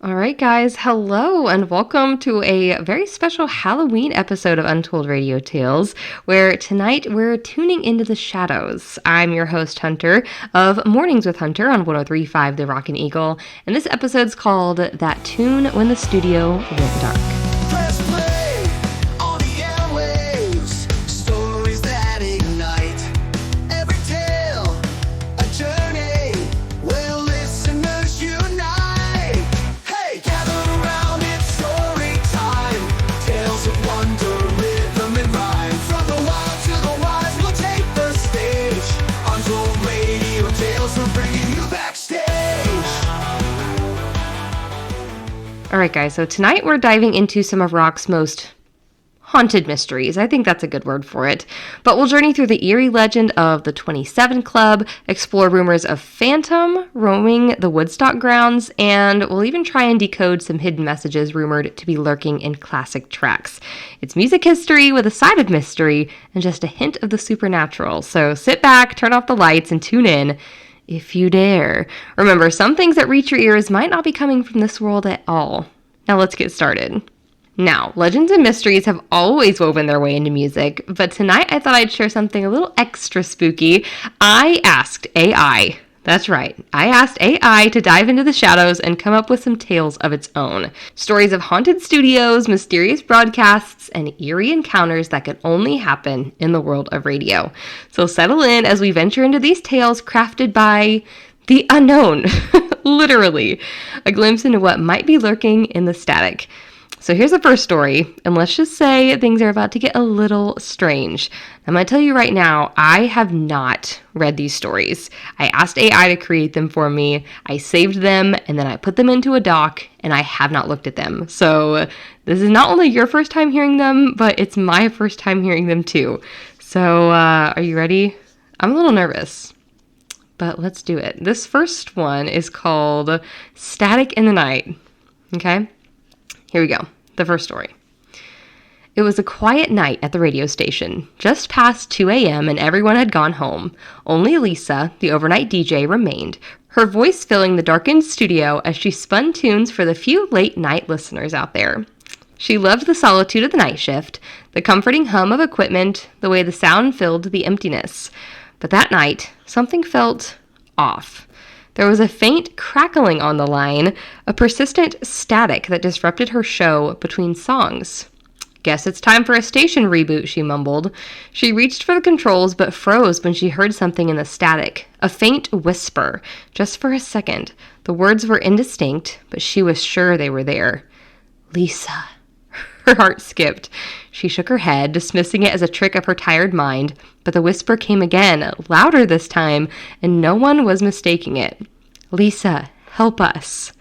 All right, guys, hello and welcome to a very special Halloween episode of Untold Radio Tales, where tonight we're tuning into the shadows. I'm your host, Hunter, of Mornings with Hunter on 103.5 The Rockin' Eagle, and this episode's called That Tune When the Studio Went Dark. Press play on the airwaves, stories that ignite. Every tale, a journey where listeners unite. Hey, gather around, it's story time. Tales of wonder, rhythm and rhyme. From the wild to the wise, we'll take the stage. Untold Radio Tales, we're bringing you backstage. All right, guys, so tonight we're diving into some of rock's most haunted mysteries. I think that's a good word for it. But we'll journey through the eerie legend of the 27 Club, explore rumors of Phantom roaming the Woodstock grounds, and we'll even try and decode some hidden messages rumored to be lurking in classic tracks. It's music history with a side of mystery and just a hint of the supernatural. So sit back, turn off the lights, and tune in if you dare. Remember, some things that reach your ears might not be coming from this world at all. Now let's get started. Now, legends and mysteries have always woven their way into music, but tonight I thought I'd share something a little extra spooky. I asked AI. That's right. I asked AI to dive into the shadows and come up with some tales of its own. Stories of haunted studios, mysterious broadcasts, and eerie encounters that could only happen in the world of radio. So settle in as we venture into these tales crafted by the unknown. Literally. A glimpse into what might be lurking in the static. So here's the first story, and let's just say things are about to get a little strange. I'm going to tell you right now, I have not read these stories. I asked AI to create them for me, I saved them, and then I put them into a doc, and I have not looked at them. So this is not only your first time hearing them, but it's my first time hearing them too. So are you ready? I'm a little nervous, but let's do it. This first one is called Static in the Night. Okay? Here we go. The first story. It was a quiet night at the radio station, just past 2 a.m. and everyone had gone home. Only Lisa, the overnight DJ, remained, her voice filling the darkened studio as she spun tunes for the few late-night listeners out there. She loved the solitude of the night shift, the comforting hum of equipment, the way the sound filled the emptiness. But that night, something felt off. There was a faint crackling on the line, a persistent static that disrupted her show between songs. "Guess it's time for a station reboot," she mumbled. She reached for the controls but froze when she heard something in the static, a faint whisper, just for a second. The words were indistinct, but she was sure they were there. "Lisa." Her heart skipped. She shook her head, dismissing it as a trick of her tired mind, but the whisper came again, louder this time, and no one was mistaking it. "Lisa, help us."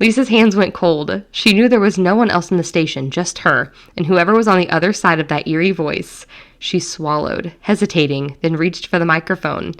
Lisa's hands went cold. She knew there was no one else in the station, just her, and whoever was on the other side of that eerie voice. She swallowed, hesitating, then reached for the microphone.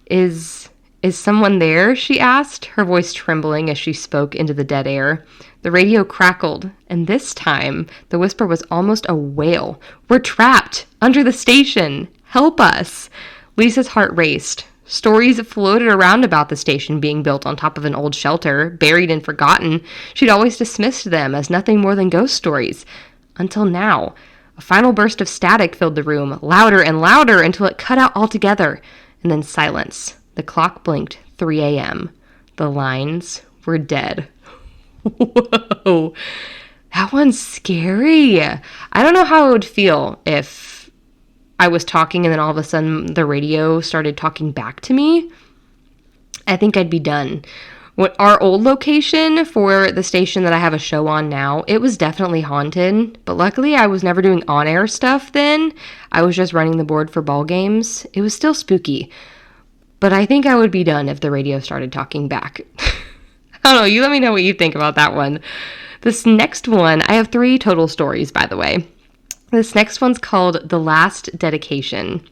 Is someone there?" she asked, her voice trembling as she spoke into the dead air. The radio crackled, and this time the whisper was almost a wail. "We're trapped! Under the station! Help us!" Lisa's heart raced. Stories floated around about the station being built on top of an old shelter, buried and forgotten. She'd always dismissed them as nothing more than ghost stories. Until now. A final burst of static filled the room, louder and louder until it cut out altogether. And then silence. The clock blinked 3 a.m. The lines were dead. Whoa. That one's scary. I don't know how I would feel if I was talking and then all of a sudden the radio started talking back to me. I think I'd be done. Our old location for the station that I have a show on now, it was definitely haunted, but luckily I was never doing on-air stuff then. I was just running the board for ball games. It was still spooky, but I think I would be done if the radio started talking back. I don't know, you let me know what you think about that one. This next one, I have 3 total stories, by the way. This next one's called The Last Dedication.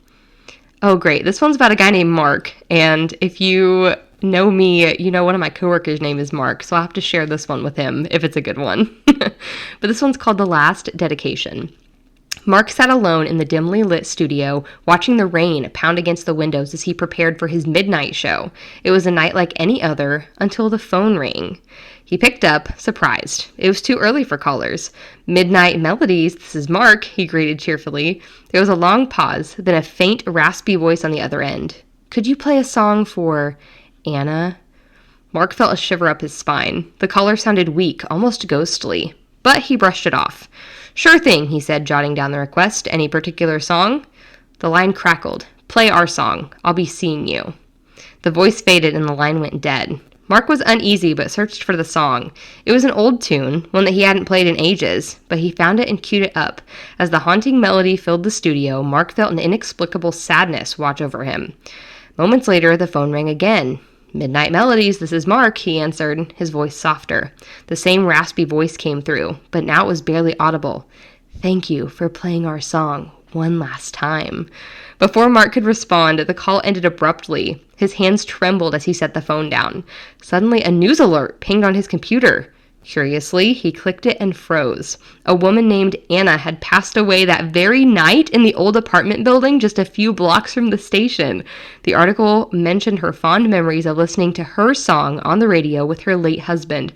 Oh, great. This one's about a guy named Mark, and if you know me, you know one of my coworkers' name is Mark, so I'll have to share this one with him if it's a good one. But this one's called The Last Dedication. Mark sat alone in the dimly lit studio, watching the rain pound against the windows as he prepared for his midnight show. It was a night like any other until the phone rang. He picked up, surprised. It was too early for callers. "Midnight Melodies, this is Mark," he greeted cheerfully. There was a long pause, then a faint, raspy voice on the other end. "Could you play a song for Anna?" Mark felt a shiver up his spine. The caller sounded weak, almost ghostly. But he brushed it off. "Sure thing," he said, jotting down the request. "Any particular song?" The line crackled. "Play our song. I'll be seeing you." The voice faded and the line went dead. Mark was uneasy but searched for the song. It was an old tune, one that he hadn't played in ages, but he found it and queued it up. As the haunting melody filled the studio, Mark felt an inexplicable sadness watch over him. Moments later, the phone rang again. "Midnight Melodies, this is Mark," he answered, his voice softer. The same raspy voice came through, but now it was barely audible. "Thank you for playing our song one last time." Before Mark could respond, the call ended abruptly. His hands trembled as he set the phone down. Suddenly, a news alert pinged on his computer. Curiously, he clicked it and froze. A woman named Anna had passed away that very night in the old apartment building just a few blocks from the station. The article mentioned her fond memories of listening to her song on the radio with her late husband.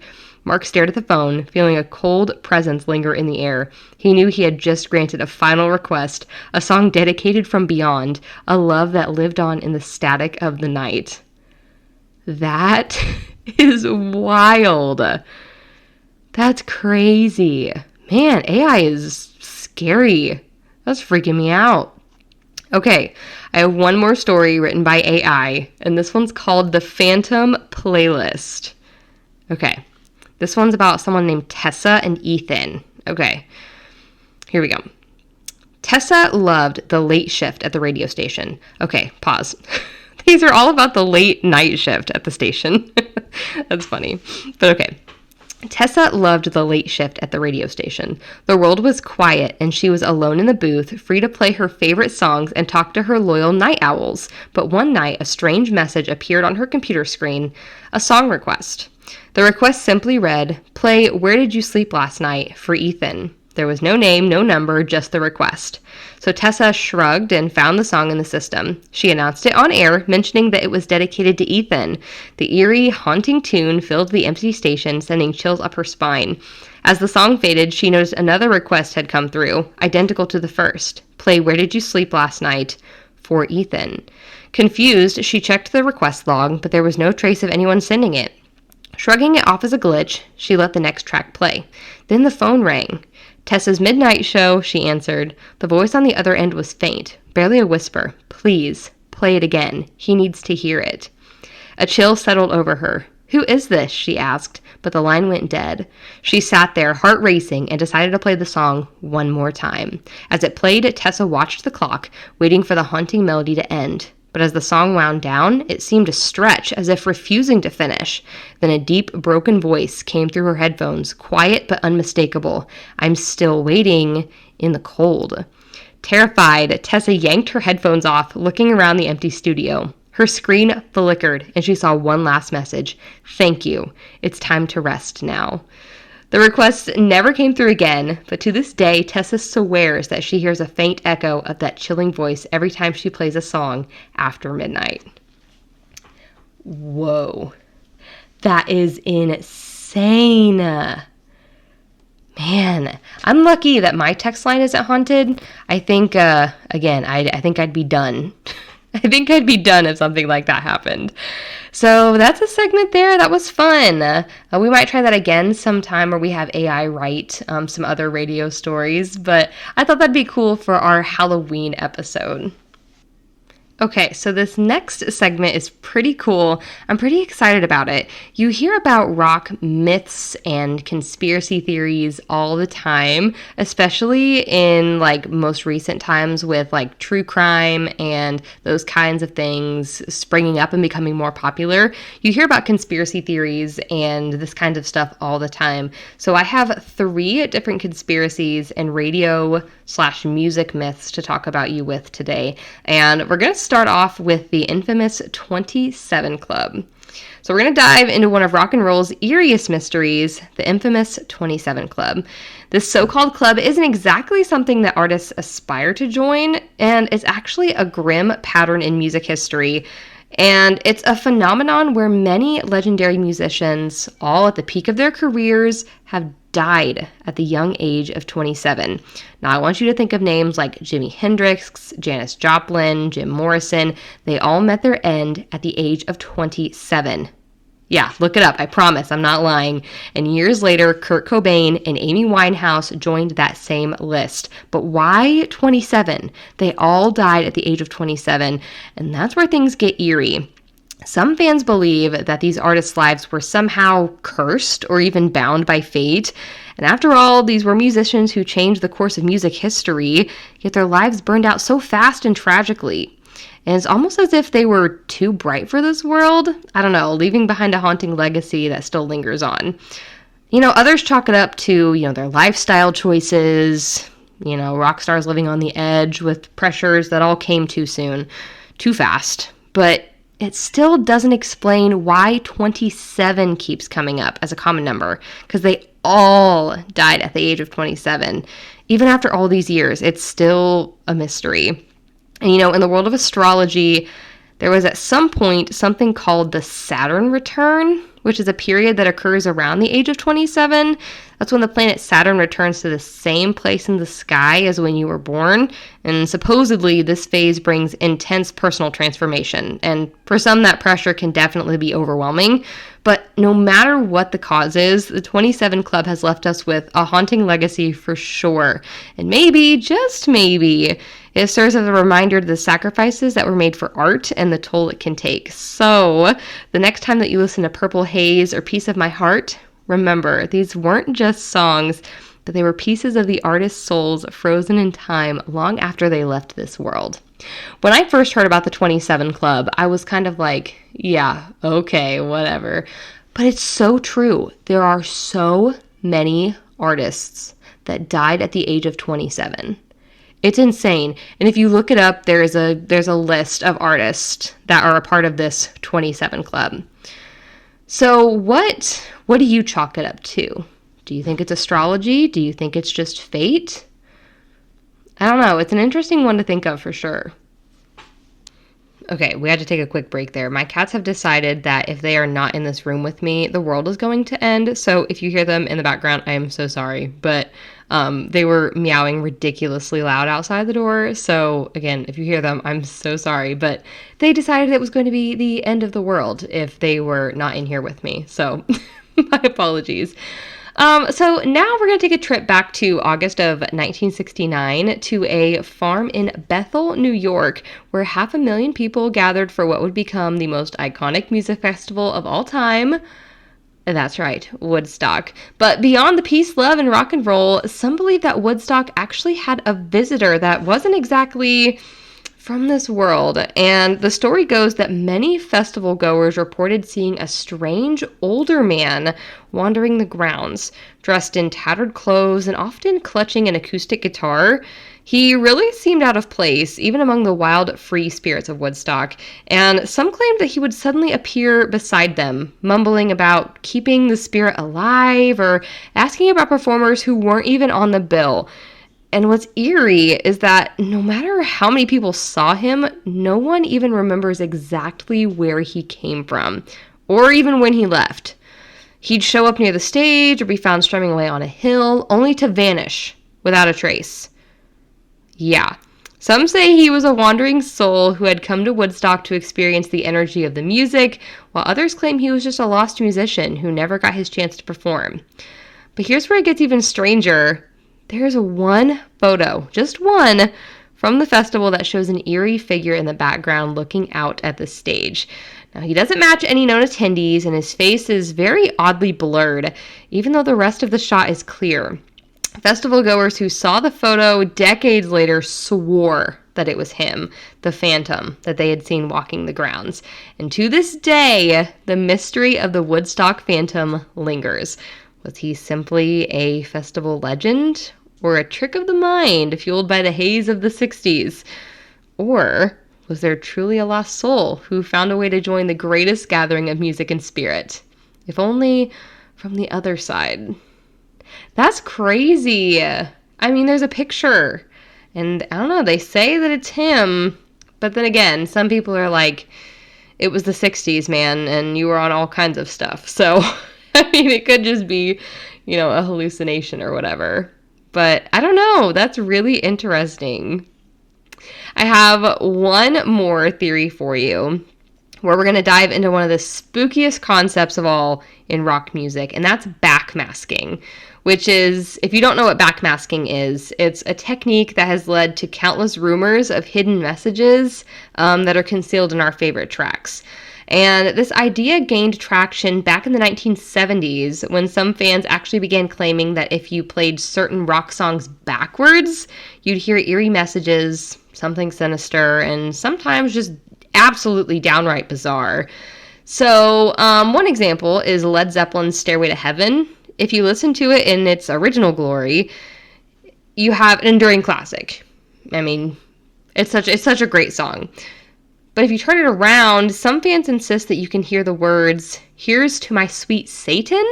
Mark stared at the phone, feeling a cold presence linger in the air. He knew he had just granted a final request, a song dedicated from beyond, a love that lived on in the static of the night. That is wild. That's crazy. Man, AI is scary. That's freaking me out. Okay, I have one more story written by AI, and this one's called The Phantom Playlist. Okay. This one's about someone named Tessa and Ethan. Okay, here we go. Tessa loved the late shift at the radio station. Okay, pause. These are all about the late night shift at the station. That's funny. But okay. Tessa loved the late shift at the radio station. The world was quiet, and she was alone in the booth, free to play her favorite songs and talk to her loyal night owls. But one night, a strange message appeared on her computer screen, a song request. The request simply read, "Play Where Did You Sleep Last Night" for Ethan. There was no name, no number, just the request. So Tessa shrugged and found the song in the system. She announced it on air, mentioning that it was dedicated to Ethan. The eerie, haunting tune filled the empty station, sending chills up her spine. As the song faded, she noticed another request had come through, identical to the first. "Play Where Did You Sleep Last Night" for Ethan. Confused, she checked the request log, but there was no trace of anyone sending it. Shrugging it off as a glitch, she let the next track play. Then the phone rang. "Tessa's midnight show," she answered. The voice on the other end was faint, barely a whisper. "Please, play it again. He needs to hear it." A chill settled over her. "Who is this?" she asked, but the line went dead. She sat there, heart racing, and decided to play the song one more time. As it played, Tessa watched the clock, waiting for the haunting melody to end. But as the song wound down, it seemed to stretch, as if refusing to finish. Then a deep, broken voice came through her headphones, quiet but unmistakable. "I'm still waiting in the cold." Terrified, Tessa yanked her headphones off, looking around the empty studio. Her screen flickered, and she saw one last message. "Thank you. It's time to rest now." The request never came through again, but to this day, Tessa swears that she hears a faint echo of that chilling voice every time she plays a song after midnight. Whoa. That is insane. Man, I'm lucky that my text line isn't haunted. I think, I think I'd be done. I think I'd be done if something like that happened. So that's a segment there. That was fun. We might try that again sometime where we have AI write some other radio stories, but I thought that'd be cool for our Halloween episode. Okay, so this next segment is pretty cool. I'm pretty excited about it. You hear about rock myths and conspiracy theories all the time, especially in like most recent times with like true crime and those kinds of things springing up and becoming more popular. You hear about conspiracy theories and this kind of stuff all the time. So I have 3 different conspiracies and radio/music myths to talk about you with today. And we're going to start off with the infamous 27 Club. So we're going to dive into one of rock and roll's eeriest mysteries, the infamous 27 Club. This so-called club isn't exactly something that artists aspire to join, and it's actually a grim pattern in music history. And it's a phenomenon where many legendary musicians, all at the peak of their careers, have died at the young age of 27. Now, I want you to think of names like Jimi Hendrix, Janis Joplin, Jim Morrison. They all met their end at the age of 27. Yeah, look it up. I promise. I'm not lying. And years later, Kurt Cobain and Amy Winehouse joined that same list. But why 27? They all died at the age of 27, and that's where things get eerie. Some fans believe that these artists' lives were somehow cursed or even bound by fate. And after all, these were musicians who changed the course of music history, yet their lives burned out so fast and tragically. And it's almost as if they were too bright for this world. I don't know, leaving behind a haunting legacy that still lingers on. Others chalk it up to, their lifestyle choices, rock stars living on the edge with pressures that all came too soon, too fast. But it still doesn't explain why 27 keeps coming up as a common number, because they all died at the age of 27. Even after all these years, it's still a mystery. And, in the world of astrology, there was at some point something called the Saturn return, which is a period that occurs around the age of 27. That's when the planet Saturn returns to the same place in the sky as when you were born. And supposedly, this phase brings intense personal transformation. And for some, that pressure can definitely be overwhelming. But no matter what the cause is, the 27 Club has left us with a haunting legacy for sure. And maybe, just maybe, it serves as a reminder to the sacrifices that were made for art and the toll it can take. So, the next time that you listen to Purple Haze or Piece of My Heart, remember, these weren't just songs, but they were pieces of the artist's souls frozen in time long after they left this world. When I first heard about the 27 Club, I was kind of like, yeah, okay, whatever. But it's so true. There are so many artists that died at the age of 27. It's insane. And if you look it up, there's a list of artists that are a part of this 27 Club. So what do you chalk it up to? Do you think it's astrology? Do you think it's just fate? I don't know. It's an interesting one to think of for sure. Okay, we had to take a quick break there. My cats have decided that if they are not in this room with me, the world is going to end. So if you hear them in the background, I am so sorry. But they were meowing ridiculously loud outside the door. So again, if you hear them, I'm so sorry. But they decided it was going to be the end of the world if they were not in here with me. So my apologies. So now we're going to take a trip back to August of 1969 to a farm in Bethel, New York, where 500,000 people gathered for what would become the most iconic music festival of all time. That's right, Woodstock. But beyond the peace, love, and rock and roll, some believe that Woodstock actually had a visitor that wasn't exactly from this world. And the story goes that many festival goers reported seeing a strange older man wandering the grounds, dressed in tattered clothes and often clutching an acoustic guitar. He really seemed out of place, even among the wild, free spirits of Woodstock, and some claimed that he would suddenly appear beside them, mumbling about keeping the spirit alive or asking about performers who weren't even on the bill. And what's eerie is that no matter how many people saw him, no one even remembers exactly where he came from, or even when he left. He'd show up near the stage or be found strumming away on a hill, only to vanish without a trace. Yeah, some say he was a wandering soul who had come to Woodstock to experience the energy of the music, while others claim he was just a lost musician who never got his chance to perform. But here's where it gets even stranger. There's one photo, just one, from the festival that shows an eerie figure in the background looking out at the stage. Now, he doesn't match any known attendees, and his face is very oddly blurred, even though the rest of the shot is clear. Festival goers who saw the photo decades later swore that it was him, the phantom that they had seen walking the grounds. And to this day, the mystery of the Woodstock Phantom lingers. Was he simply a festival legend, or a trick of the mind fueled by the haze of the 60s? Or was there truly a lost soul who found a way to join the greatest gathering of music and spirit? If only from the other side. That's crazy. I mean, there's a picture, and I don't know, they say that it's him, but then again, some people are like, it was the 60s, man, and you were on all kinds of stuff. So, I mean, it could just be, a hallucination or whatever. But I don't know. That's really interesting. I have one more theory for you, where we're going to dive into one of the spookiest concepts of all in rock music, and that's backmasking, which is, if you don't know what backmasking is, it's a technique that has led to countless rumors of hidden messages that are concealed in our favorite tracks. And this idea gained traction back in the 1970s when some fans actually began claiming that if you played certain rock songs backwards, you'd hear eerie messages, something sinister, and sometimes just absolutely downright bizarre. So, one example is Led Zeppelin's Stairway to Heaven. If you listen to it in its original glory, you have an enduring classic. I mean, it's such a great song. But if you turn it around, some fans insist that you can hear the words, "Here's to my sweet Satan."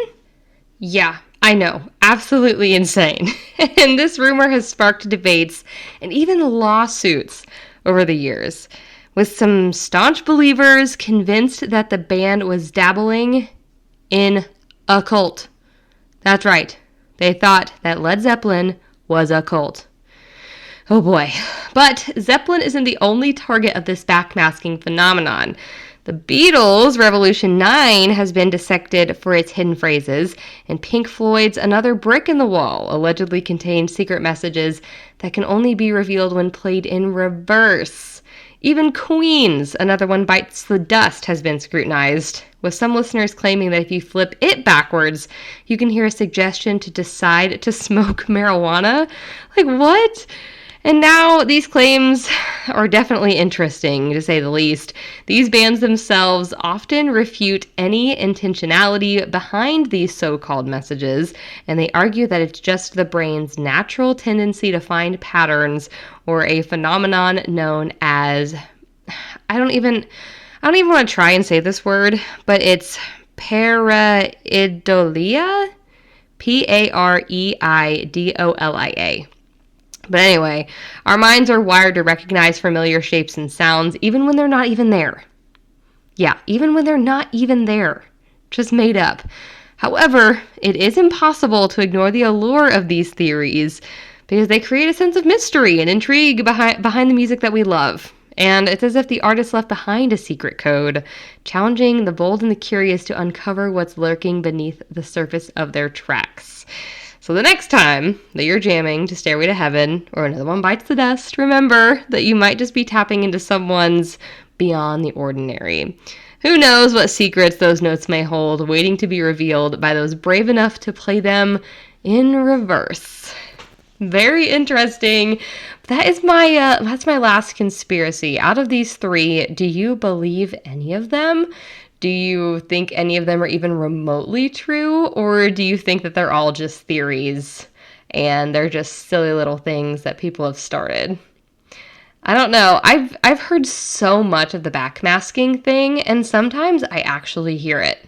Yeah, I know, absolutely insane. And this rumor has sparked debates and even lawsuits over the years, with some staunch believers convinced that the band was dabbling in a cult. That's right. They thought that Led Zeppelin was a cult. Oh boy. But Zeppelin isn't the only target of this backmasking phenomenon. The Beatles' Revolution 9 has been dissected for its hidden phrases, and Pink Floyd's Another Brick in the Wall allegedly contains secret messages that can only be revealed when played in reverse. Even Queen's Another One Bites the Dust has been scrutinized, with some listeners claiming that if you flip it backwards, you can hear a suggestion to decide to smoke marijuana. Like, what? And now these claims are definitely interesting, to say the least. These bands themselves often refute any intentionality behind these so-called messages, and they argue that it's just the brain's natural tendency to find patterns, or a phenomenon known as, I don't even want to try and say this word, but it's pareidolia? Pareidolia. But anyway, our minds are wired to recognize familiar shapes and sounds even when they're not even there. Yeah, even when they're not even there. Just made up. However, it is impossible to ignore the allure of these theories because they create a sense of mystery and intrigue behind the music that we love. And it's as if the artist left behind a secret code, challenging the bold and the curious to uncover what's lurking beneath the surface of their tracks. So the next time that you're jamming to Stairway to Heaven or Another One Bites the Dust, remember that you might just be tapping into someone's beyond the ordinary. Who knows what secrets those notes may hold, waiting to be revealed by those brave enough to play them in reverse. Very interesting. That's my last conspiracy. Out of these three, do you believe any of them? Do you think any of them are even remotely true? Or do you think that they're all just theories and they're just silly little things that people have started? I don't know. I've heard so much of the backmasking thing, and sometimes I actually hear it.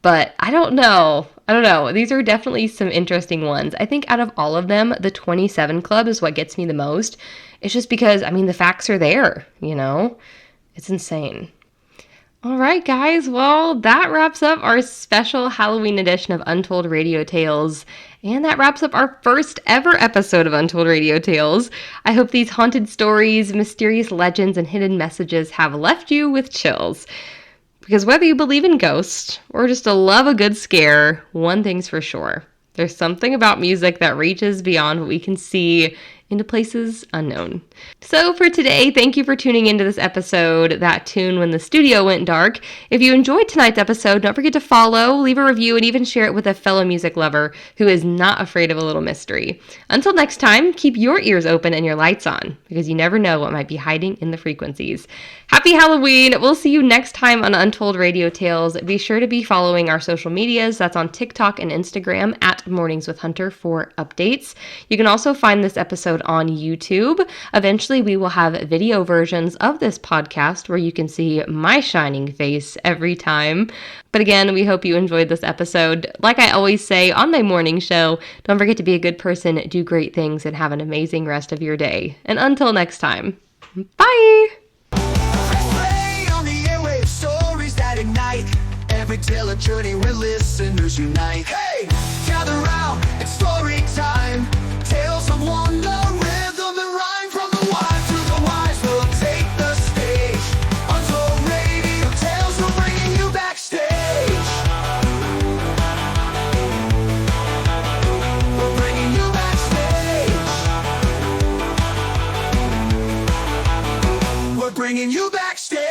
But I don't know. These are definitely some interesting ones. I think out of all of them, the 27 Club is what gets me the most. It's just because, the facts are there, It's insane. All right, guys. Well, that wraps up our special Halloween edition of Untold Radio Tales. And that wraps up our first ever episode of Untold Radio Tales. I hope these haunted stories, mysterious legends, and hidden messages have left you with chills. Because whether you believe in ghosts or just love a good scare, one thing's for sure. There's something about music that reaches beyond what we can see into places unknown. So for today, thank you for tuning into this episode, That Tune When the Studio Went Dark. If you enjoyed tonight's episode, don't forget to follow, leave a review, and even share it with a fellow music lover who is not afraid of a little mystery. Until next time, keep your ears open and your lights on, because you never know what might be hiding in the frequencies. Happy Halloween! We'll see you next time on Untold Radio Tales. Be sure to be following our social medias. That's on TikTok and Instagram at Mornings with Hunter for updates. You can also find this episode on YouTube. Eventually, we will have video versions of this podcast where you can see my shining face every time. But again, we hope you enjoyed this episode. Like I always say on my morning show, don't forget to be a good person, do great things, and have an amazing rest of your day. And until next time, bye! Play on the airwaves, so Epic tale, a journey where listeners unite. Hey, gather round, it's story time. Tales of wonder, rhythm and rhyme. From the wise to the wise, we'll take the stage. Untold Radio Tales, we're bringing you backstage. We're bringing you backstage. We're bringing you backstage.